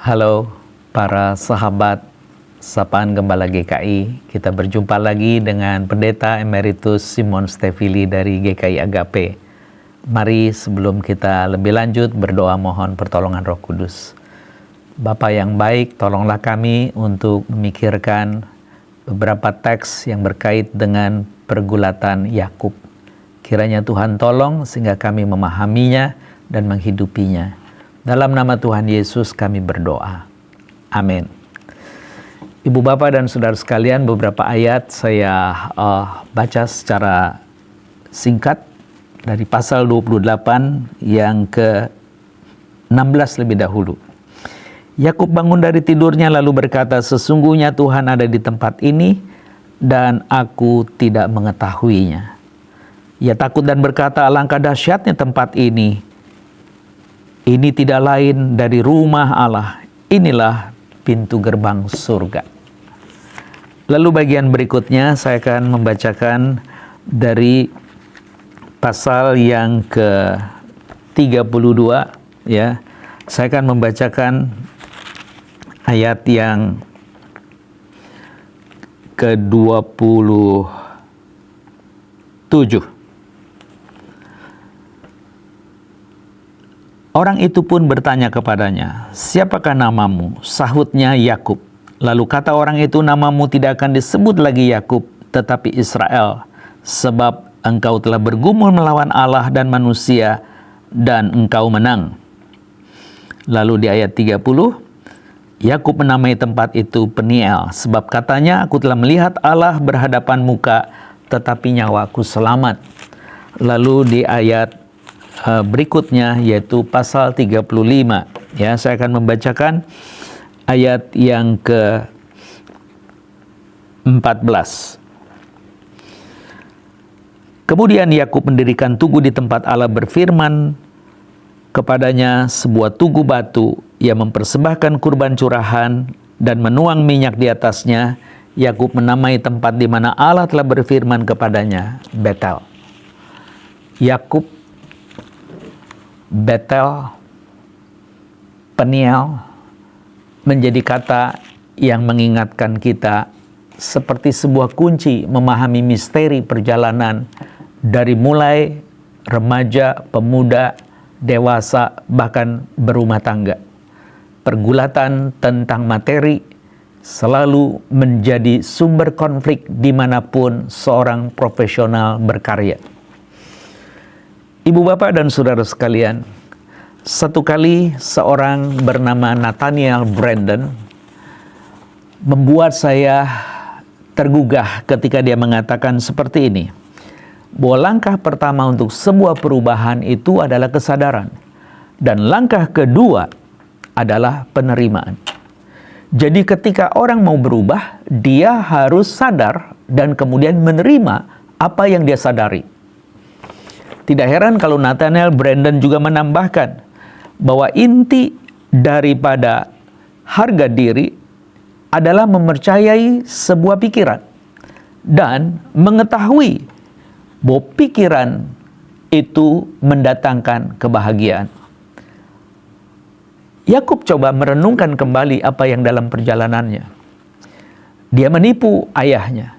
Halo para sahabat Sapaan Gembala GKI. Kita berjumpa lagi dengan Pendeta Emeritus Simon Stevili dari GKI Agape. Mari sebelum kita lebih lanjut berdoa mohon pertolongan Roh Kudus. Bapa yang baik, tolonglah kami untuk memikirkan beberapa teks yang berkait dengan pergulatan Yakub. Kiranya Tuhan tolong sehingga kami memahaminya dan menghidupinya. Dalam nama Tuhan Yesus kami berdoa. Amin. Ibu Bapak dan Saudara sekalian, beberapa ayat saya baca secara singkat dari pasal 28 yang ke-16 lebih dahulu. Yakub bangun dari tidurnya lalu berkata, "Sesungguhnya Tuhan ada di tempat ini dan aku tidak mengetahuinya." Ia takut dan berkata, "Alangkah dahsyatnya tempat ini. Ini tidak lain dari rumah Allah. Inilah pintu gerbang surga." Lalu bagian berikutnya saya akan membacakan dari pasal yang ke-32 ya. Saya akan membacakan ayat yang ke-27. Orang itu pun bertanya kepadanya, "Siapakah namamu?" Sahutnya, "Yakub." Lalu kata orang itu, "Namamu tidak akan disebut lagi Yakub, tetapi Israel, sebab engkau telah bergumul melawan Allah dan manusia, dan engkau menang." Lalu di ayat 30, Yakub menamai tempat itu Peniel, sebab katanya, "Aku telah melihat Allah berhadapan muka, tetapi nyawaku selamat." Lalu di ayat berikutnya yaitu pasal 35 ya, saya akan membacakan ayat yang ke-14. Kemudian Yakub mendirikan tugu di tempat Allah, berfirman kepadanya sebuah tugu batu. Ia mempersembahkan kurban curahan dan menuang minyak di atasnya. Yakub menamai tempat di mana Allah telah berfirman kepadanya Betel. Yakub, Betel, Peniel menjadi kata yang mengingatkan kita seperti sebuah kunci memahami misteri perjalanan dari mulai remaja, pemuda, dewasa, bahkan berumah tangga. Pergulatan tentang materi selalu menjadi sumber konflik dimanapun seorang profesional berkarya. Ibu Bapak dan Saudara sekalian, satu kali seorang bernama Nathaniel Brandon membuat saya tergugah ketika dia mengatakan seperti ini, bahwa langkah pertama untuk sebuah perubahan itu adalah kesadaran, dan langkah kedua adalah penerimaan. Jadi ketika orang mau berubah, dia harus sadar dan kemudian menerima apa yang dia sadari. Tidak heran kalau Nathaniel Brandon juga menambahkan bahwa inti daripada harga diri adalah mempercayai sebuah pikiran dan mengetahui bahwa pikiran itu mendatangkan kebahagiaan. Yakub coba merenungkan kembali apa yang dalam perjalanannya. Dia menipu ayahnya,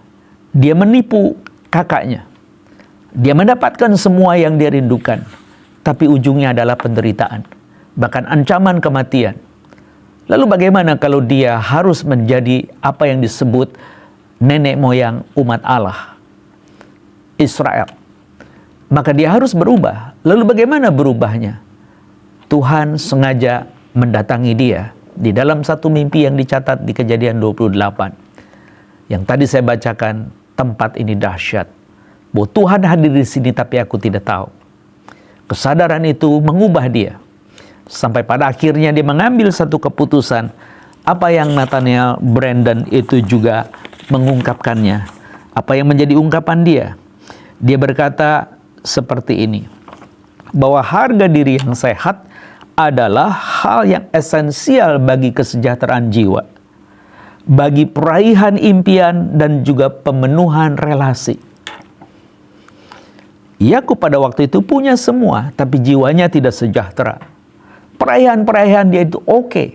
dia menipu kakaknya. Dia mendapatkan semua yang dia rindukan, tapi ujungnya adalah penderitaan, bahkan ancaman kematian. Lalu bagaimana kalau dia harus menjadi apa yang disebut nenek moyang umat Allah, Israel? Maka dia harus berubah. Lalu bagaimana berubahnya? Tuhan sengaja mendatangi dia di dalam satu mimpi yang dicatat di Kejadian 28. Yang tadi saya bacakan, tempat ini dahsyat. Bahwa Tuhan hadir di sini tapi aku tidak tahu. Kesadaran itu mengubah dia. Sampai pada akhirnya dia mengambil satu keputusan. Apa yang Nathaniel Brandon itu juga mengungkapkannya. Apa yang menjadi ungkapan dia. Dia berkata seperti ini. Bahwa harga diri yang sehat adalah hal yang esensial bagi kesejahteraan jiwa. Bagi peraihan impian dan juga pemenuhan relasi. Yakub pada waktu itu punya semua, tapi jiwanya tidak sejahtera. Perayaan-perayaan dia itu oke,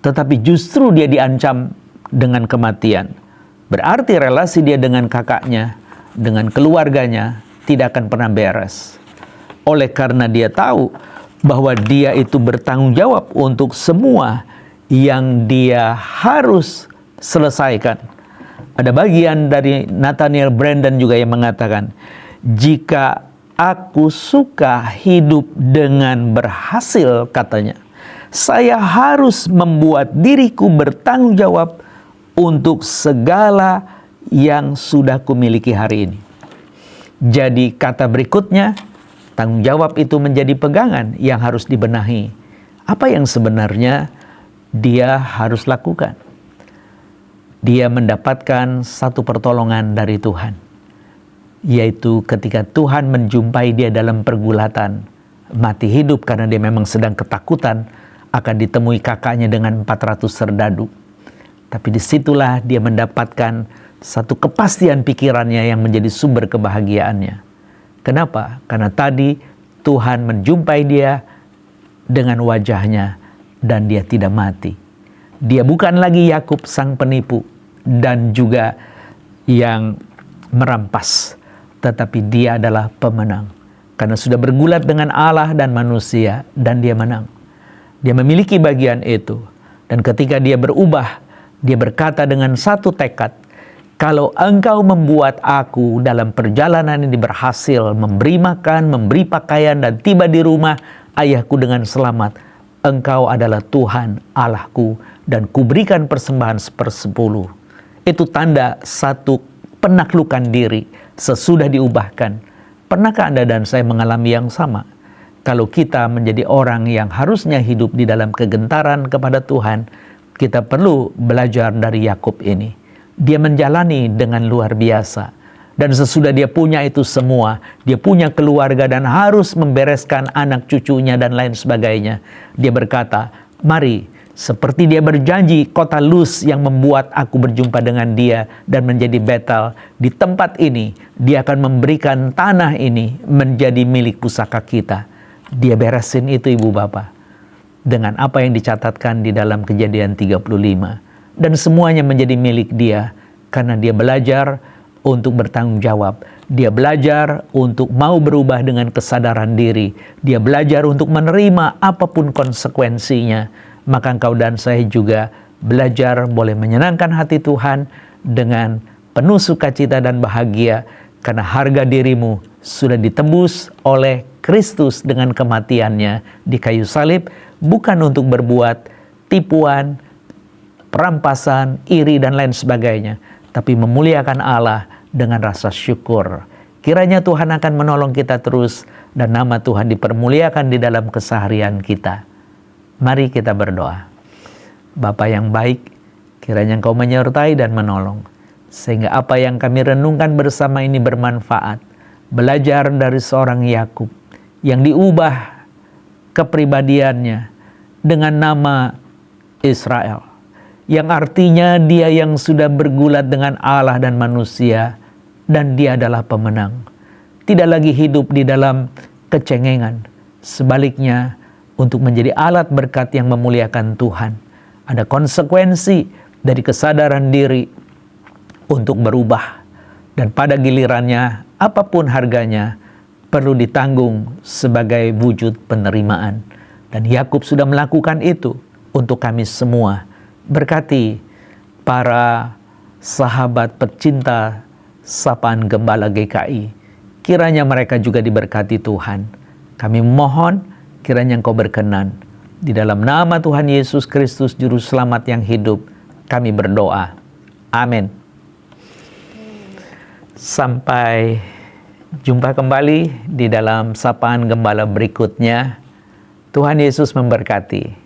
tetapi justru dia diancam dengan kematian. Berarti relasi dia dengan kakaknya, dengan keluarganya tidak akan pernah beres. Oleh karena dia tahu bahwa dia itu bertanggung jawab untuk semua yang dia harus selesaikan. Ada bagian dari Nathaniel Branden juga yang mengatakan, jika aku suka hidup dengan berhasil, katanya, saya harus membuat diriku bertanggung jawab untuk segala yang sudah kumiliki hari ini. Jadi kata berikutnya, tanggung jawab itu menjadi pegangan yang harus dibenahi. Apa yang sebenarnya dia harus lakukan? Dia mendapatkan satu pertolongan dari Tuhan, yaitu ketika Tuhan menjumpai dia dalam pergulatan, mati hidup karena dia memang sedang ketakutan akan ditemui kakaknya dengan 400 serdadu. Tapi disitulah dia mendapatkan satu kepastian pikirannya yang menjadi sumber kebahagiaannya. Kenapa? Karena tadi Tuhan menjumpai dia dengan wajahnya dan dia tidak mati. Dia bukan lagi Yakub sang penipu dan juga yang merampas, tetapi dia adalah pemenang. Karena sudah bergulat dengan Allah dan manusia dan dia menang. Dia memiliki bagian itu. Dan ketika dia berubah, dia berkata dengan satu tekad, kalau engkau membuat aku dalam perjalanan ini berhasil, memberi makan, memberi pakaian, dan tiba di rumah ayahku dengan selamat, engkau adalah Tuhan Allahku, dan kuberikan persembahan 1/10. Itu tanda satu penaklukan diri sesudah diubahkan. Pernahkah Anda dan saya mengalami yang sama? Kalau kita menjadi orang yang harusnya hidup di dalam kegentaran kepada Tuhan, kita perlu belajar dari Yakub ini. Dia menjalani dengan luar biasa. Dan sesudah dia punya itu semua, dia punya keluarga dan harus membereskan anak cucunya dan lain sebagainya. Dia berkata, mari, seperti dia berjanji kota Luz yang membuat aku berjumpa dengan dia dan menjadi Betel. Di tempat ini, dia akan memberikan tanah ini menjadi milik pusaka kita. Dia beresin itu ibu bapak. Dengan apa yang dicatatkan di dalam Kejadian 35. Dan semuanya menjadi milik dia karena dia belajar untuk bertanggung jawab. Dia belajar untuk mau berubah dengan kesadaran diri. Dia belajar untuk menerima apapun konsekuensinya. Maka engkau dan saya juga belajar boleh menyenangkan hati Tuhan dengan penuh sukacita dan bahagia karena harga dirimu sudah ditebus oleh Kristus dengan kematiannya di kayu salib, bukan untuk berbuat tipuan, perampasan, iri, dan lain sebagainya, tapi memuliakan Allah dengan rasa syukur. Kiranya Tuhan akan menolong kita terus dan nama Tuhan dipermuliakan di dalam keseharian kita. Mari kita berdoa. Bapa yang baik, kiranya Engkau menyertai dan menolong, sehingga apa yang kami renungkan bersama ini bermanfaat. Belajar dari seorang Yakub yang diubah kepribadiannya dengan nama Israel, yang artinya dia yang sudah bergulat dengan Allah dan manusia, dan dia adalah pemenang. Tidak lagi hidup di dalam kecengengan. Sebaliknya, untuk menjadi alat berkat yang memuliakan Tuhan. Ada konsekuensi dari kesadaran diri untuk berubah. Dan pada gilirannya, apapun harganya, perlu ditanggung sebagai wujud penerimaan. Dan Yakub sudah melakukan itu untuk kami semua. Berkati para sahabat pecinta Sapaan Gembala GKI. Kiranya mereka juga diberkati Tuhan. Kami mohon kiranya Engkau berkenan. Di dalam nama Tuhan Yesus Kristus Juru Selamat yang hidup, kami berdoa. Amin. Sampai jumpa kembali di dalam Sapaan Gembala berikutnya. Tuhan Yesus memberkati.